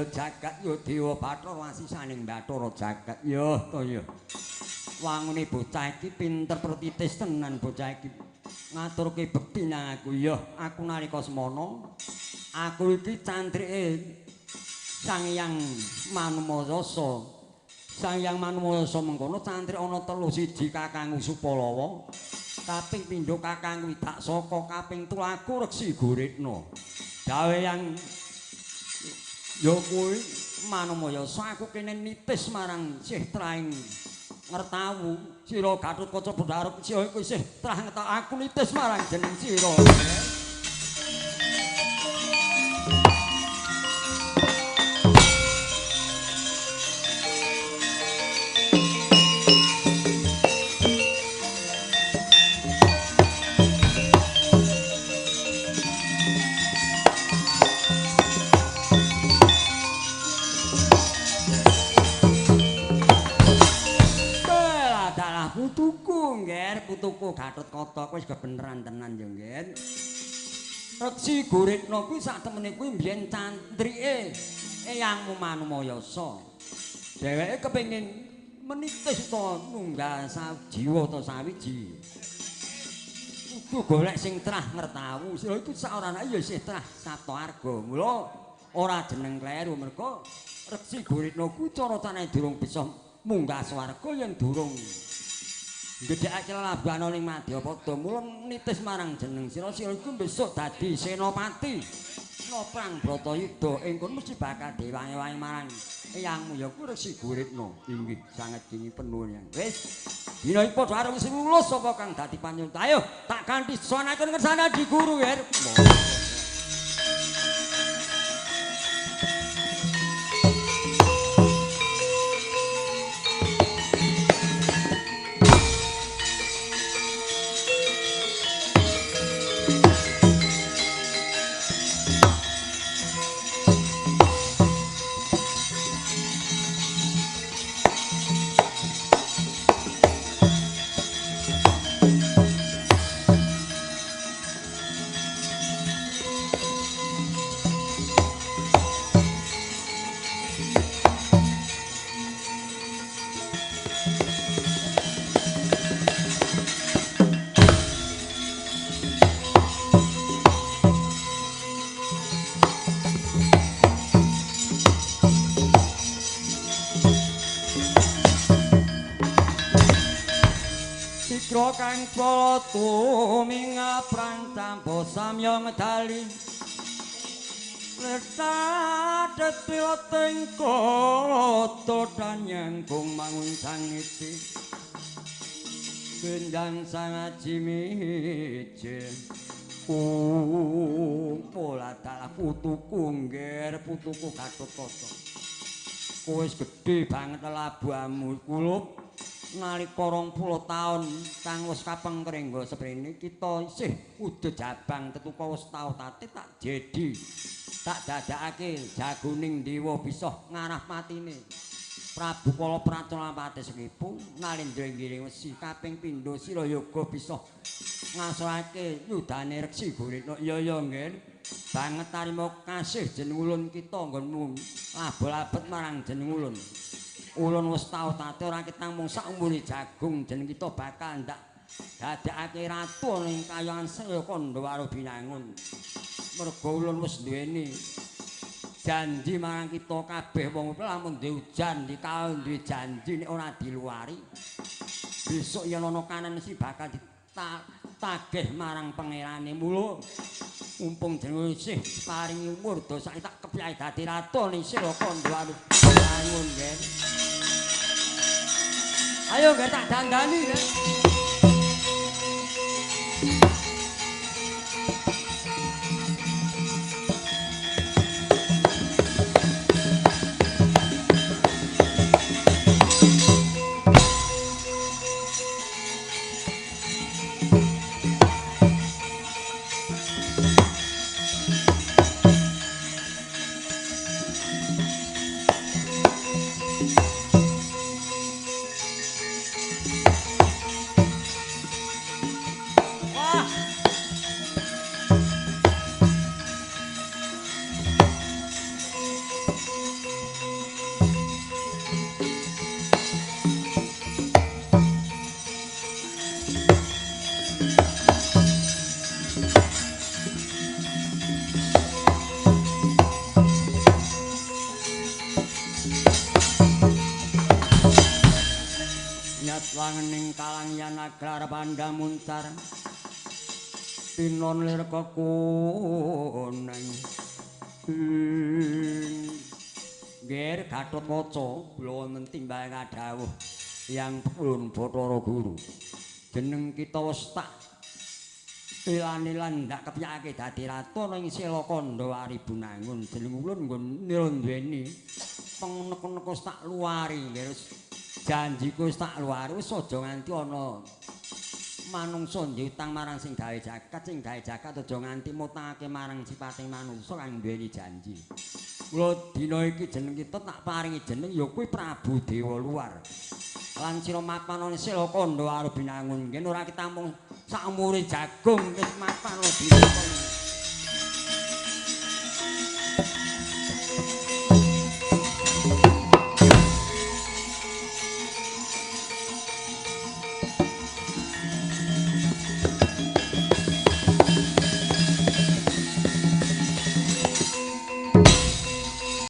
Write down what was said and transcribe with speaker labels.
Speaker 1: ya jagat ya Dewa Bathara wasisaning Bathara jagat ya to ya. Wangune bocah iki pinter pertitis tenan bocah iki. Ngaturke bekti nang aku ya. Aku nalika semana aku iki cantrike Sang Hyang Manumayasa. Sang Hyang Manumayasa mengkono cantrik ana 3 siji Kakang Supalawa. Kaping pindho Kakang Widaksaka, kaping 3 aku Reksi Guritna. Gawe yang ya kuwi Manumayasa aku kene nitis marang Sih Traing Ngertawu. Sira Gatotkaca Bendaruk sira iku isih trah ngetok aku nitis marang jeneng sira. Putuku Gatotkaca kuwi wis kebeneran tenan ya nggih. Reksi Guritna kuwi sak temene kuwi mbiyen cantrike Eyangmu Manumayasa. Dheweke kepengin menitis to nunggal jiwa to sawiji. Kudu golek sing trah ngertawu. Sira iku sak ora ana ya isih trah Saptaarga. Mula ora jeneng kleru merga Reksi Guritna kuwi cara-carane durung bisa munggah swarga yen durung gedhekake lelabana ning Madyapada. Mula nitis marang jeneng sira iku besok dadi senopati Noprang Bratayuda. Ing kono mesti bakal diwangi-wangi marang eyangmu ya kuwi Resi Guritna. Inggih sanget dingin penuh ya. Wis dina iki padha arep wis lulus sapa kang dadi panyuwun. Ayo tak ganti sonaken kersane di guru ya. Kang kala tumingaprang tampa samya medali Letadetila tengko dan nyengkung mangun sangiti Bendang sangaji mije pola dalah putuku ngger putuku Gatotkaca kowe wis gedhe banget labuhamu kulup nalika 20 taun kang wis kapengkringga seprene kita isih udah jabang tetuka wis tau tate tak jedi tak dadakake jagoning dewa bisa ngarah matine Prabu Kala Pratana Pati Sekipu nalindra ngiring wesi kaping pindho sira yoga bisa ngasorake yudane Reksi Guritna ya nggih banget tarima kasih jeneng ulun kita nggonmu labol-labet marang jeneng ulun ulun wis tau tate ora ketang mung sak umure jagung jeneng kita bakal ndak dadakake ratu ning kayangan Sri Kandawara Binangun merga ulun wis duweni janji marang kita kabeh wong lamun duwe ujan dikal duwe janji nek ora diluari besok yen ana kanan mesti bakal ditagih marang pangerane mula mumpung jeneng isih paringi umur dosa tak kepyai dadi ratu ning Sri Kandawara Binangun nggih. Ayo nggak tak dandani ya. Nyat langening kalangyan agrar panda muncar tinon lir kekuneng Ger Gatotkaca kula wonten timbal kadhawuh yang pun Bathara Guru jeneng kita wis tak ilan-ilan ndak kepiyake dadi ratu ana ing Selakanda Waribunangun jeneng ulun nggon nduweni pengenek-enek wis tak luari janjiku wis tak luari wis aja nganti ana manungsa utang marang sing gawe jagat aja nganti mutangake marang sipating manungsa kang duweni janji. Kula dina iki jeneng kita tak paringi jeneng ya kuwi Prabu Dewa Luar. Lan sira mapan ana Selakanda Waribunangun ngen ora kitampung sak umure jagung wis mapan dina